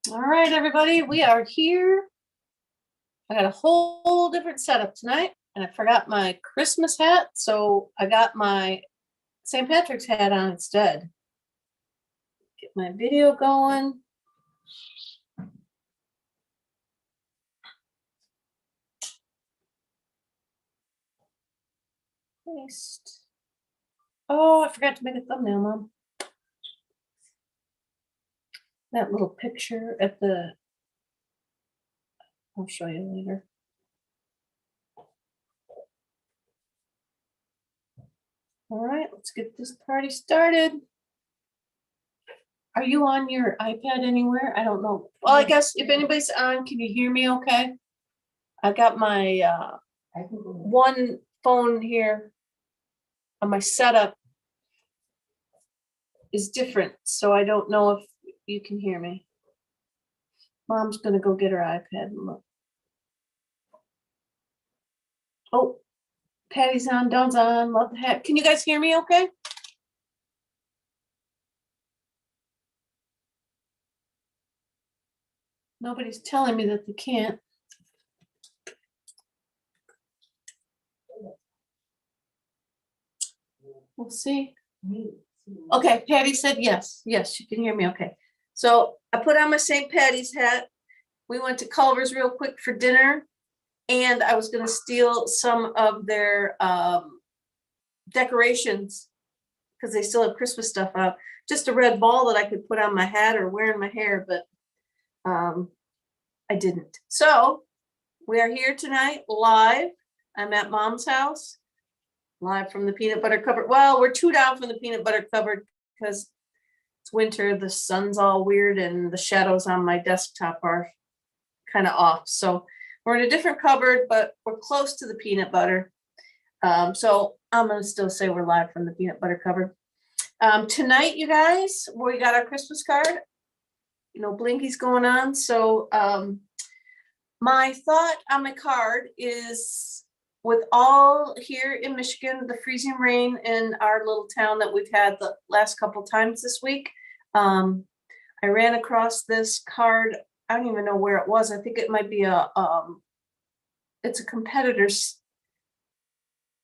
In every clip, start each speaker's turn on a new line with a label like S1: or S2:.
S1: All right, everybody, we are here. I got a whole different setup tonight, and I forgot my Christmas hat, so I got my St. Patrick's hat on instead. Get my video going. Paste. Oh, I forgot to make a thumbnail, Mom. That little picture at the, I'll show you later. All right, let's get this party started. Are you on your iPad anywhere? I don't know. Well, I guess if anybody's on, can you hear me okay? I got my one phone here on my setup is different, so I don't know if you can hear me. Mom's gonna go get her iPad and look. Oh, Patty's on, Dawn's on, love the hat. Can you guys hear me okay? Nobody's telling me that they can't. We'll see. Okay, Patty said yes. Yes, she can hear me okay. So I put on my St. Patty's hat. We went to Culver's real quick for dinner, and I was going to steal some of their decorations because they still have Christmas stuff out. Just a red ball that I could put on my hat or wear in my hair, but I didn't. So we are here tonight live. I'm at Mom's house, live from the peanut butter cupboard. Well, we're 2 down from the peanut butter cupboard because it's winter. The sun's all weird and the shadows on my desktop are kind of off. So we're in a different cupboard, but we're close to the peanut butter. So I'm going to still say we're live from the peanut butter cupboard. Tonight, you guys, we got our Christmas card. You know, Blinky's going on. So my thought on my card is, with all here in Michigan, the freezing rain in our little town that we've had the last couple times this week, I ran across this card. I don't even know where it was. I think it might be it's a competitor's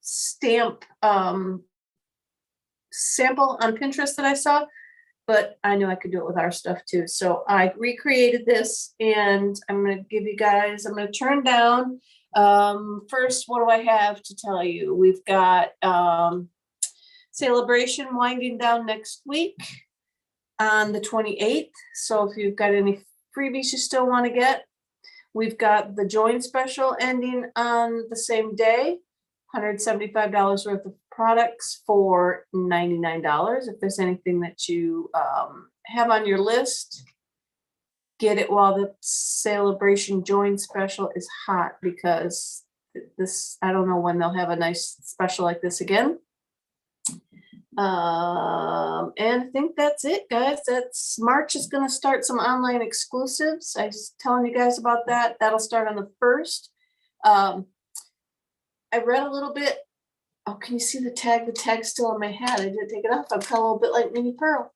S1: stamp sample on Pinterest that I saw, but I knew I could do it with our stuff too. So I recreated this, and I'm going to give you guys, I'm going to turn down. First, what do I have to tell you? We've got celebration winding down next week on the 28th. So if you've got any freebies you still want to get, we've got the join special ending on the same day, $175 worth of products for $99. If there's anything that you have on your list, get it while the celebration join special is hot, because this, I don't know when they'll have a nice special like this again. And I think that's it, guys. That's March is going to start some online exclusives. I was telling you guys about that. That'll start on the 1st. I read a little bit. Oh, can you see the tag? The tag's still on my hat. I didn't take it off. I'm kind of a little bit like Minnie Pearl.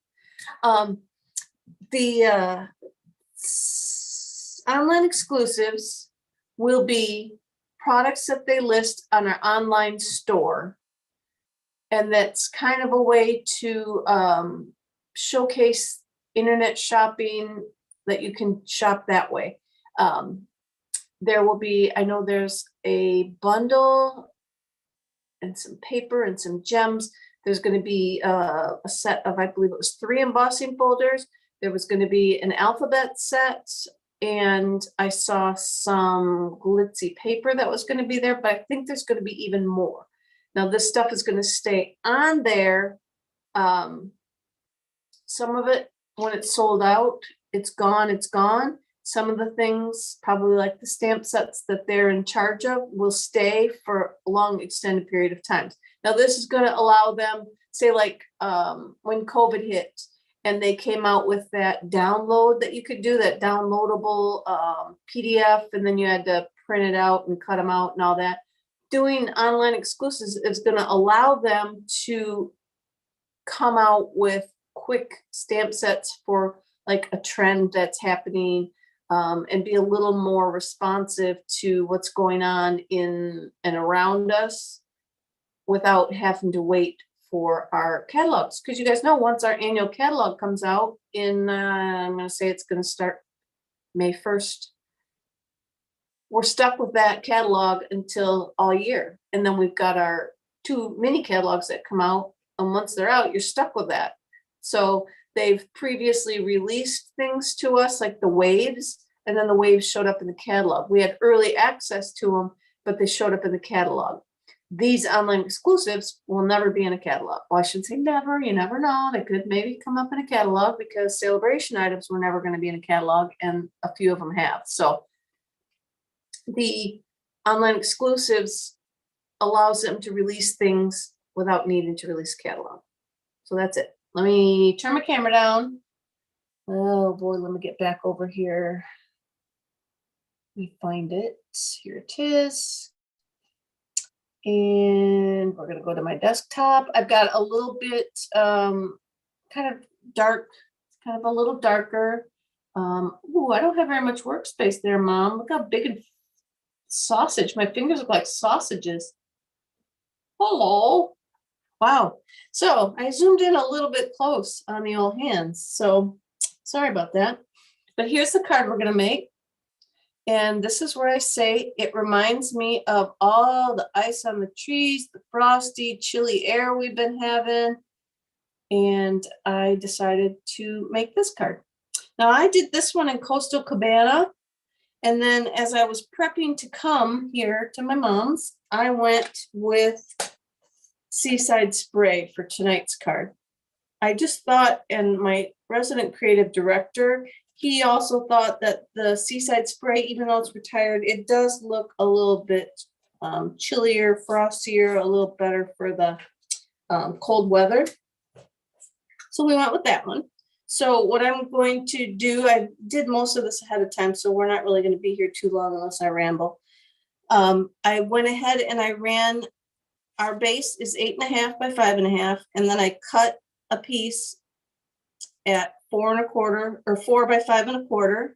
S1: The online exclusives will be products that they list on our online store. And that's kind of a way to showcase internet shopping, that you can shop that way. There will be, I know there's a bundle and some paper and some gems. There's going to be a set of, I believe it was 3 embossing folders. There was going to be an alphabet set, and I saw some glitzy paper that was going to be there, but I think there's going to be even more. Now this stuff is going to stay on there. Some of it, when it's sold out, it's gone, it's gone. Some of the things, probably like the stamp sets that they're in charge of, will stay for a long extended period of time. Now this is going to allow them, say like when COVID hit and they came out with that download that you could do, that downloadable PDF, and then you had to print it out and cut them out and all that. Doing online exclusives is going to allow them to come out with quick stamp sets for like a trend that's happening, and be a little more responsive to what's going on in and around us without having to wait for our catalogs. Because you guys know, once our annual catalog comes out in, I'm going to say it's going to start May 1st, we're stuck with that catalog until all year. And then we've got our 2 mini catalogs that come out. And once they're out, you're stuck with that. So they've previously released things to us like the waves, and then the waves showed up in the catalog. We had early access to them, but they showed up in the catalog. These online exclusives will never be in a catalog. Well, I shouldn't say never. You never know. They could maybe come up in a catalog, because celebration items were never going to be in a catalog, and a few of them have. So the online exclusives allows them to release things without needing to release catalog. So that's it. Let me turn my camera down. Oh boy, let me get back over here. Let me find it. Here it is. And we're going to go to my desktop. I've got a little bit kind of dark, kind of a little darker. Ooh, I don't have very much workspace there, Mom. Look how big and sausage. My fingers look like sausages. Hello. Wow. So I zoomed in a little bit close on the old hands. So sorry about that. But here's the card we're going to make. And this is where I say it reminds me of all the ice on the trees, the frosty, chilly air we've been having. And I decided to make this card. Now I did this one in Coastal Cabana. And then as I was prepping to come here to my mom's, I went with Seaside Spray for tonight's card. I just thought, and my resident creative director, he also thought that the Seaside Spray, even though it's retired, it does look a little bit chillier, frostier, a little better for the cold weather. So we went with that one. So what I'm going to do, I did most of this ahead of time, so we're not really going to be here too long unless I ramble. I went ahead and I ran, our base is 8.5 by 5.5, and then I cut a piece at 4 1/4 or 4 by 5 1/4,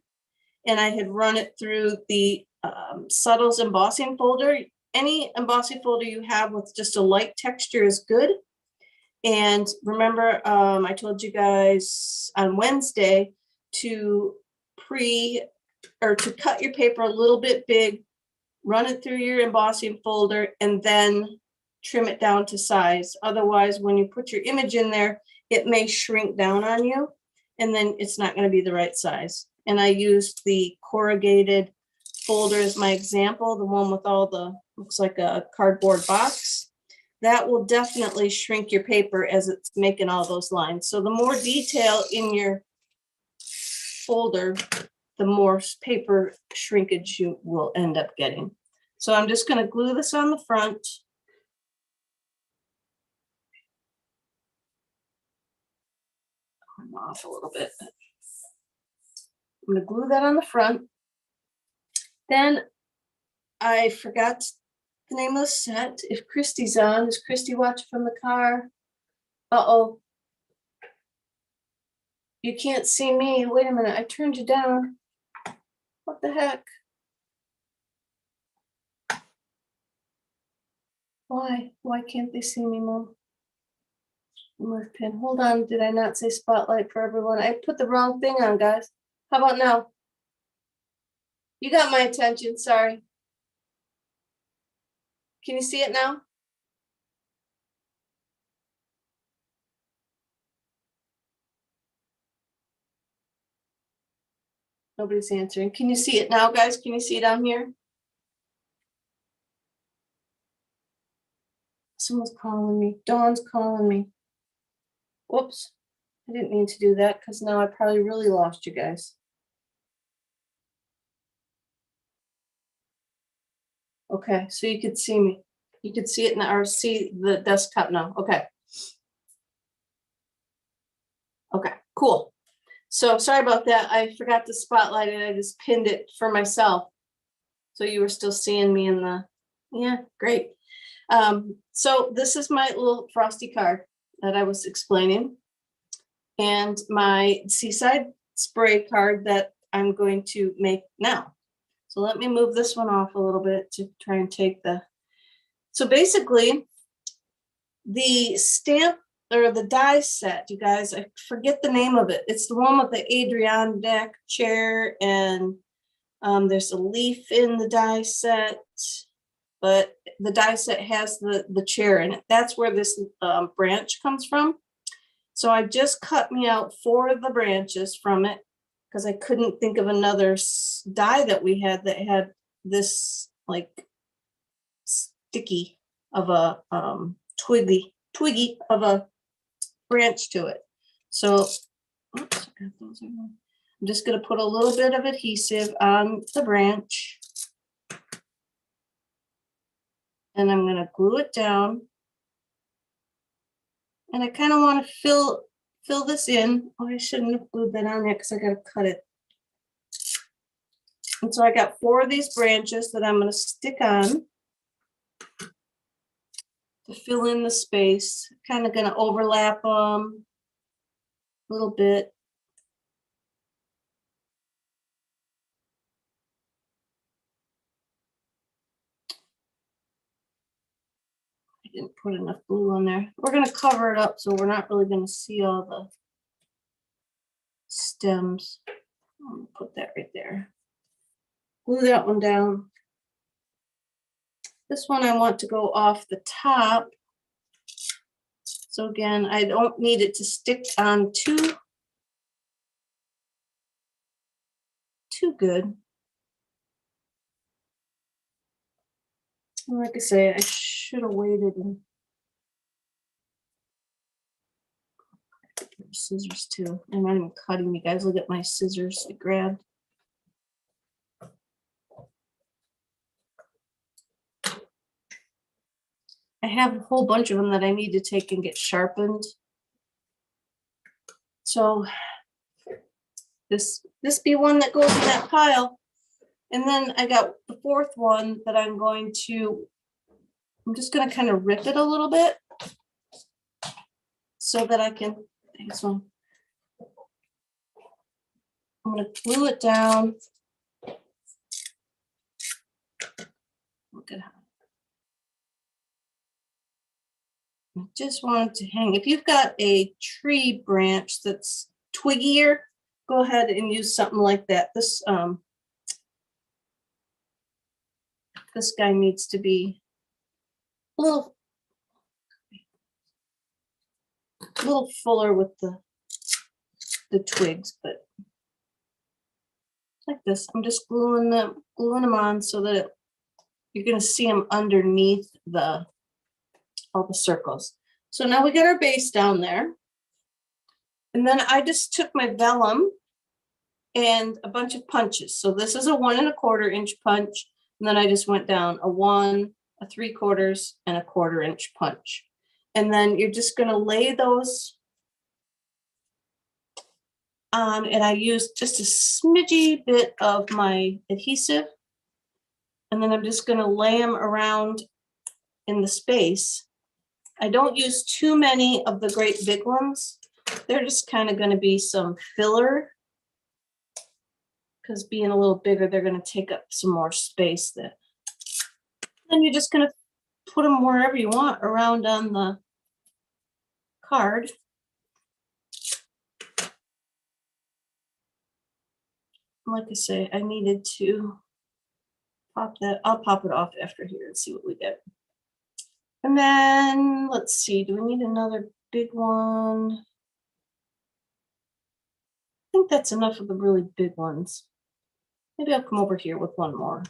S1: and I had run it through the Subtles embossing folder. Any embossing folder you have with just a light texture is good. And remember, I told you guys on Wednesday to cut your paper a little bit big, run it through your embossing folder, and then trim it down to size. Otherwise, when you put your image in there, it may shrink down on you, and then it's not going to be the right size. And I used the corrugated folder as my example, the one with all the, looks like a cardboard box. That will definitely shrink your paper as it's making all those lines. So the more detail in your folder, the more paper shrinkage you will end up getting. So I'm just going to glue this on the front. I'm off a little bit. I'm going to glue that on the front. Then I forgot the name of the set. If Christy's on, does Christy watch from the car? Uh-oh. You can't see me. Wait a minute, I turned you down. What the heck? Why? Why can't they see me, Mom? Move pin. Hold on, did I not say spotlight for everyone? I put the wrong thing on, guys. How about now? You got my attention, sorry. Can you see it now? Nobody's answering. Can you see it now, guys? Can you see it down here? Someone's calling me. Dawn's calling me. Whoops. I didn't mean to do that because now I probably really lost you guys. Okay, so you could see me. You could see it now, or see the desktop now. Okay. Okay, cool. So sorry about that. I forgot to spotlight it. I just pinned it for myself. So you were still seeing me in the, yeah, great. So this is my little frosty card that I was explaining. And my Seaside spray card that I'm going to make now. So let me move this one off a little bit to try and take the, so basically the stamp or the die set, you guys, I forget the name of it. It's the one with the Adirondack chair, and there's a leaf in the die set, but the die set has the chair in it. That's where this branch comes from. So I just cut me out 4 of the branches from it because I couldn't think of another die that we had that had this like sticky of a twiggy of a branch to it. So oops, I'm just going to put a little bit of adhesive on the branch, and I'm going to glue it down. And I kind of want to fill this in. Oh, I shouldn't have glued that on there because I got to cut it. And so I got 4 of these branches that I'm going to stick on to fill in the space. Kind of going to overlap them a little bit. I didn't put enough glue on there. We're going to cover it up so we're not really going to see all the stems. I'm going to put that right there. Glue that one down. This one I want to go off the top. So again, I don't need it to stick on too good. Like I say, I should have waited and scissors too. I'm not even cutting, you guys. Look at my scissors I grabbed. I have a whole bunch of them that I need to take and get sharpened. So this be one that goes in that pile. And then I got the 4th one that I'm just going to kind of rip it a little bit so that I can, this one. I'm going to glue it down. Look at how. I just wanted to hang. If you've got a tree branch that's twiggier, go ahead and use something like that. This guy needs to be a little fuller with the twigs, but like this. I'm just gluing them on so that you're going to see them underneath all the circles. So now we got our base down there. And then I just took my vellum and a bunch of punches. So this is a 1 1/4 inch punch. And then I just went down a 1, a 3/4, and a 1/4 inch punch. And then you're just going to lay those on. And I used just a smidgy bit of my adhesive. And then I'm just going to lay them around in the space. I don't use too many of the great big ones. They're just kind of going to be some filler, because being a little bigger, they're going to take up some more space. Then you're just going to put them wherever you want around on the card. Like I say, I needed to pop that. I'll pop it off after here and see what we get. And then let's see, do we need another big one? I think that's enough of the really big ones. Maybe I'll come over here with one more.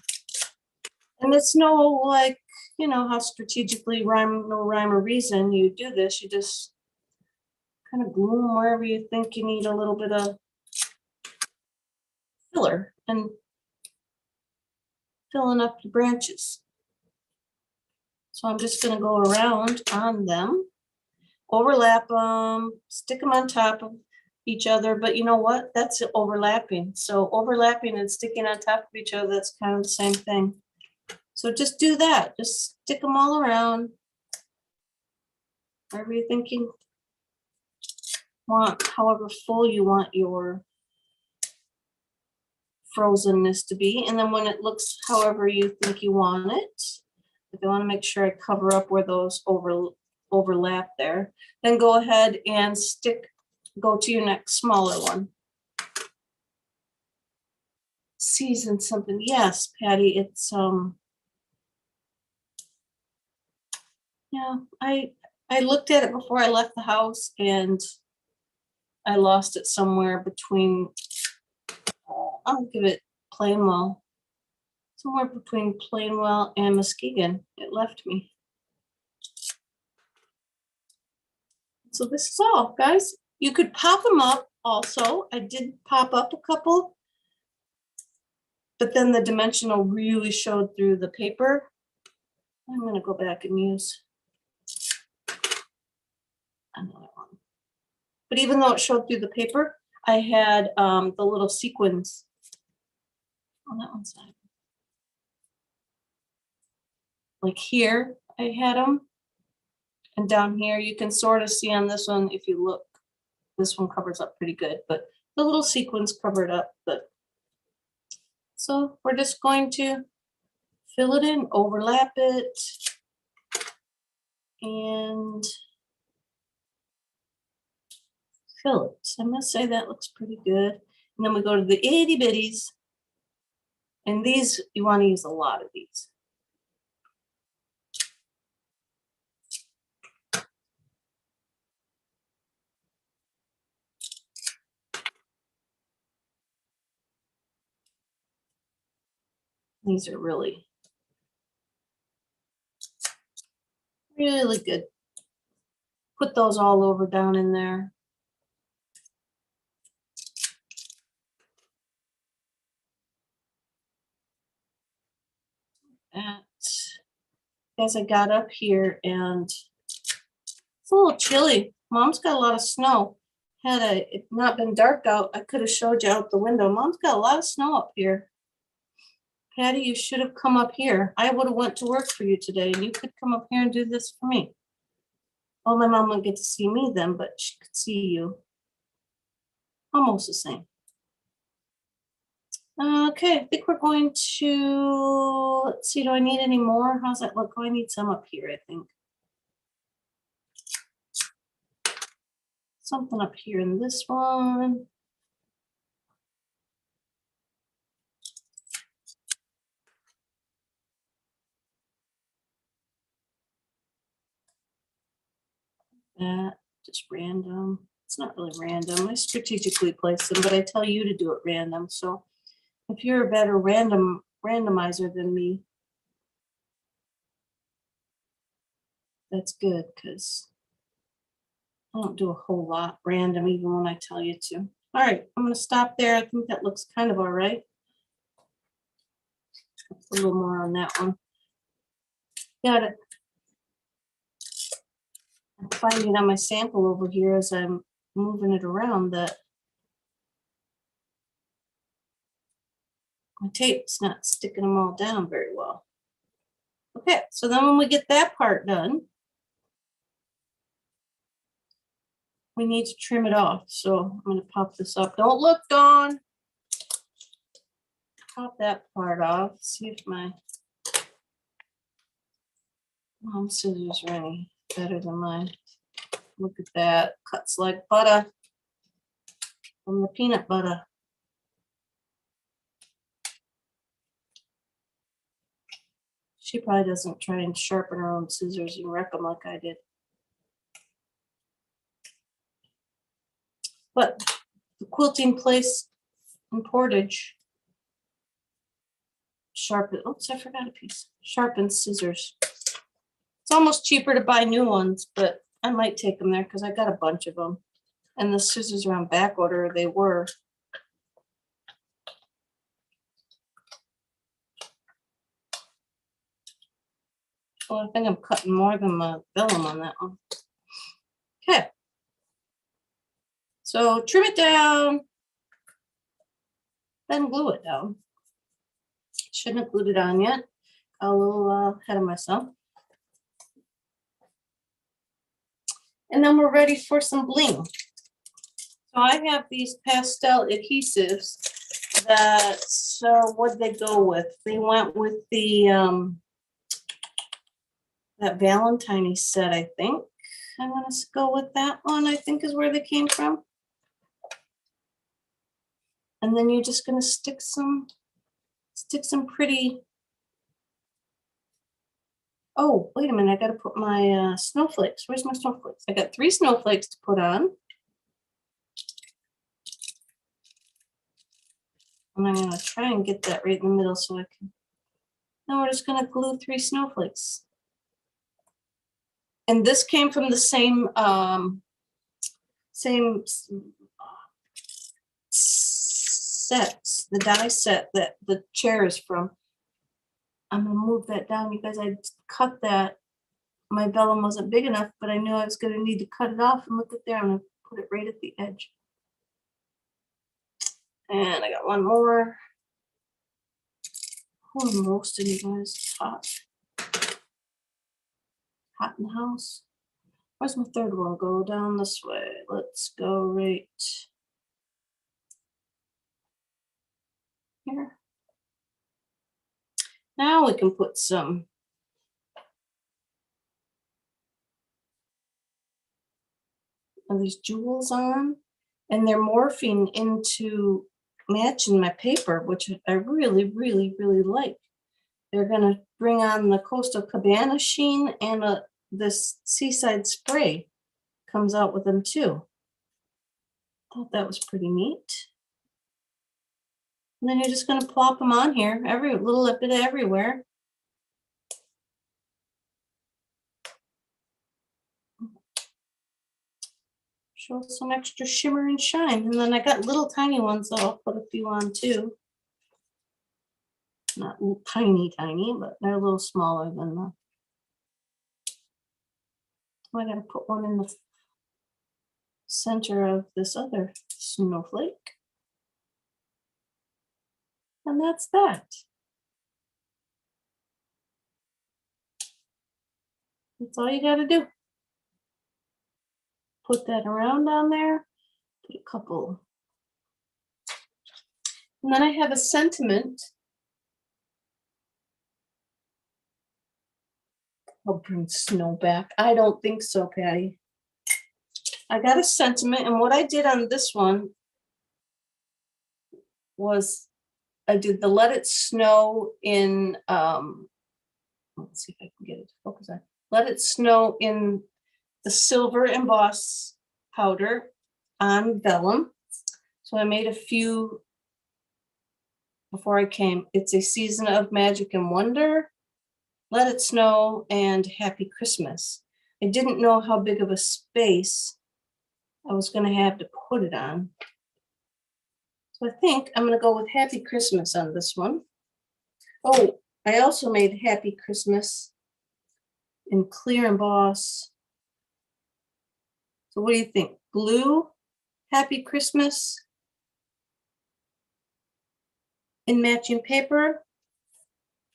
S1: And it's no, like, you know, how strategically no rhyme or reason you do this. You just kind of glue them wherever you think you need a little bit of filler and filling up the branches. So I'm just going to go around on them, overlap them, stick them on top of each other. But you know what? That's overlapping. So overlapping and sticking on top of each other, that's kind of the same thing. So just do that. Just stick them all around. Wherever you think you want, however full you want your frozenness to be. And then when it looks however you think you want it, if I want to make sure I cover up where those overlap there, then go ahead and go to your next smaller one. Season something. Yes, Patty, it's yeah, I looked at it before I left the house and I lost it somewhere between I'll give it Plainwell. Somewhere between Plainwell and Muskegon. It left me. So this is all, guys. You could pop them up also. I did pop up a couple, but then the dimensional really showed through the paper. I'm going to go back and use another one. But even though it showed through the paper, I had the little sequins on that one side. Like here, I had them. And down here, you can sort of see on this one, if you look, this one covers up pretty good, but the little sequins covered up. But so we're just going to fill it in, overlap it, and fill it. I must say that looks pretty good. And then we go to the itty bitties. And these, you want to use a lot of these. These are really, really good. Put those all over down in there. As I got up here, and it's a little chilly. Mom's got a lot of snow. Had it not been dark out, I could have showed you out the window. Mom's got a lot of snow up here. Patty, you should have come up here. I would have went to work for you today, and you could come up here and do this for me. Well, my mom wouldn't get to see me then, but she could see you. Almost the same. Okay, I think we're going to, let's see, do I need any more? How's that look? Oh, I need some up here, I think. Something up here in this one. That, just random. It's not really random. I strategically place them, but I tell you to do it random. So if you're a better randomizer than me, that's good, because I don't do a whole lot random even when I tell you to. All right, I'm going to stop there. I think that looks kind of all right. A little more on that one. Got it. I'm finding on my sample over here as I'm moving it around that my tape's not sticking them all down very well. Okay, so then when we get that part done, we need to trim it off. So I'm going to pop this up. Don't look, Dawn. Pop that part off. See if my mom's scissors are any better than mine. Look at that. Cuts like butter from the peanut butter. She probably doesn't try and sharpen her own scissors and wreck them like I did. But the quilting place in Portage sharpen, oops, I forgot a piece. Sharpen scissors. It's almost cheaper to buy new ones, but I might take them there because I got a bunch of them. And the scissors are on back order, they were. Well, I think I'm cutting more than my vellum on that one. Okay. So trim it down, then glue it down. Shouldn't have glued it on yet. A little ahead of myself. And then we're ready for some bling. So I have these pastel adhesives. that, so what'd they go with? They went with the that Valentine set, I think. I'm gonna go with that one, I think is where they came from. And then you're just gonna stick some pretty. Oh, wait a minute, I gotta put my snowflakes. Where's my snowflakes? I got 3 snowflakes to put on. And I'm gonna try and get that right in the middle so I can. Now we're just gonna glue 3 snowflakes. And this came from the same sets, the die set that the chair is from. I'm gonna move that down, you guys. I cut that. My vellum wasn't big enough, but I knew I was gonna need to cut it off. And look at there, I'm gonna put it right at the edge. And I got one more. Oh, I'm roasting, you guys. It's hot. Hot in the house. Where's my third one? Go down this way. Let's go right here. Now we can put some of these jewels on, and they're morphing into matching my paper, which I really, really, really like. They're gonna bring on the coastal Cabana sheen, and this Seaside Spray comes out with them too. Thought that was pretty neat. And then you're just gonna plop them on here, every little bit everywhere. Show some extra shimmer and shine. And then I got little tiny ones that I'll put a few on too. Not tiny, but they're a little smaller than the. I gotta put one in the center of this other snowflake. And that's that. That's all you gotta do. Put that around down there. Put a couple. And then I have a sentiment. I'll bring snow back. I don't think so, Patty. I got a sentiment, and what I did on this one was I did the Let It Snow in, let's see if I can get it to focus on. Let It Snow in the silver emboss powder on vellum. So I made a few before I came. It's a Season of Magic and Wonder, Let It Snow, and Happy Christmas. I didn't know how big of a space I was going to have to put it on. So I think I'm going to go with Happy Christmas on this one. Oh, I also made Happy Christmas in clear emboss. So what do you think? Glue Happy Christmas in matching paper,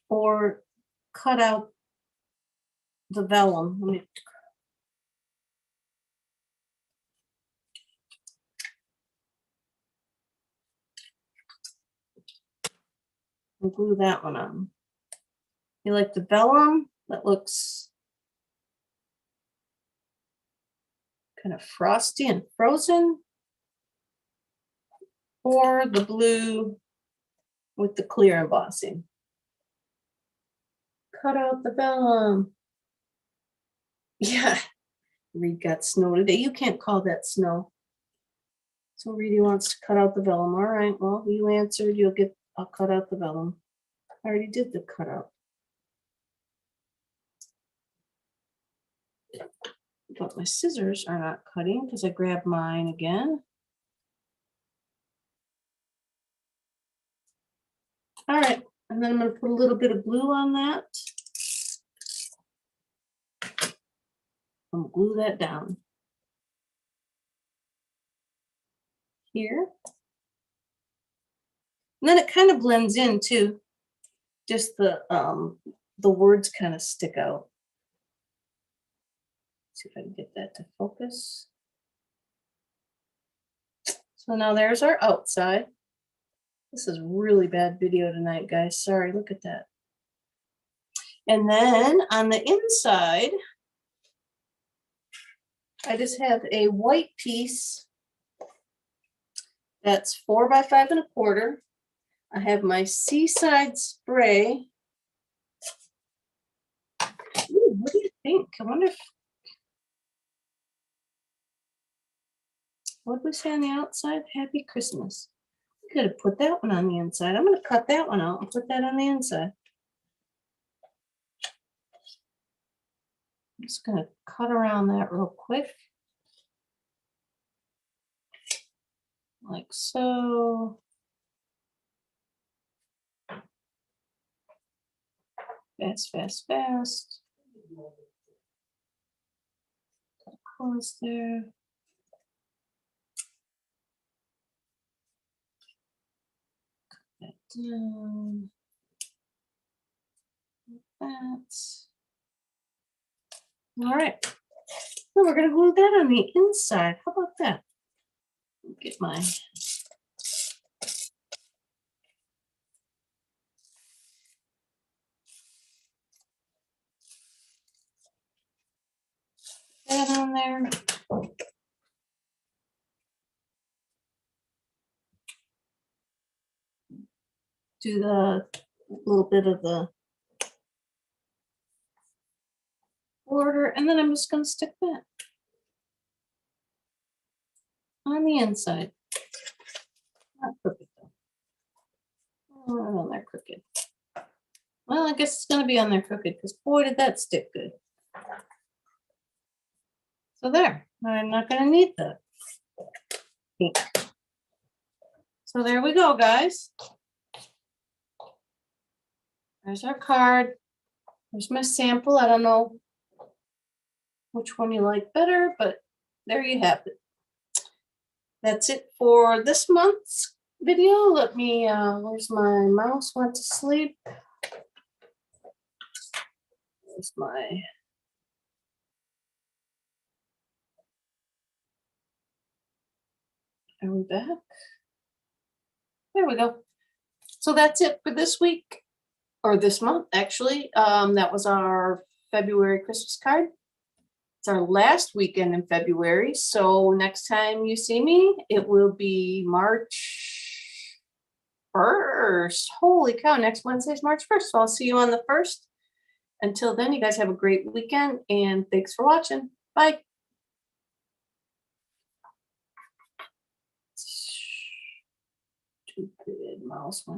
S1: or cut out the vellum? Let me glue that one on. You like the vellum? That looks kind of frosty and frozen, or the blue with the clear embossing? Cut out the vellum. Yeah, Reed got snow today. You can't call that snow. So Reedy wants to cut out the vellum. All right, well, you answered. I'll cut out the vellum. I already did the cutout. But my scissors are not cutting because I grabbed mine again. All right, and then I'm going to put a little bit of glue on that. I'm going to glue that down here. And then it kind of blends in too. Just the words kind of stick out. See if I can get that to focus. So now there's our outside. This is really bad video tonight, guys. Sorry, look at that. And then on the inside, I just have a white piece that's 4 by 5 1/4. I have my Seaside Spray. Ooh, what do you think? I wonder if, what did we say on the outside? Happy Christmas. I could have put that one on the inside. I'm going to cut that one out and put that on the inside. I'm just going to cut around that real quick. Like so. Fast, fast, fast. Close there. Cut that down. Like that. All right. Now we're going to glue that on the inside. How about that? Get my that on there. Do the little bit of the border, and then I'm just going to stick that on the inside. Not crooked though. Oh, on there crooked. Well, I guess it's going to be on there crooked because boy, did that stick good. So there, I'm not going to need the pink. So there we go, guys. There's our card. There's my sample. I don't know which one you like better, but there you have it. That's it for this month's video. Let me, where's my mouse? Went to sleep. Where's my, are we back? There we go. So that's it for this week, or this month, actually. That was our February Christmas card. It's our last weekend in February, so next time you see me, it will be March 1st. Holy cow, next Wednesday is March 1st, so I'll see you on the 1st. Until then, you guys have a great weekend, and thanks for watching. Bye. Stupid mouse.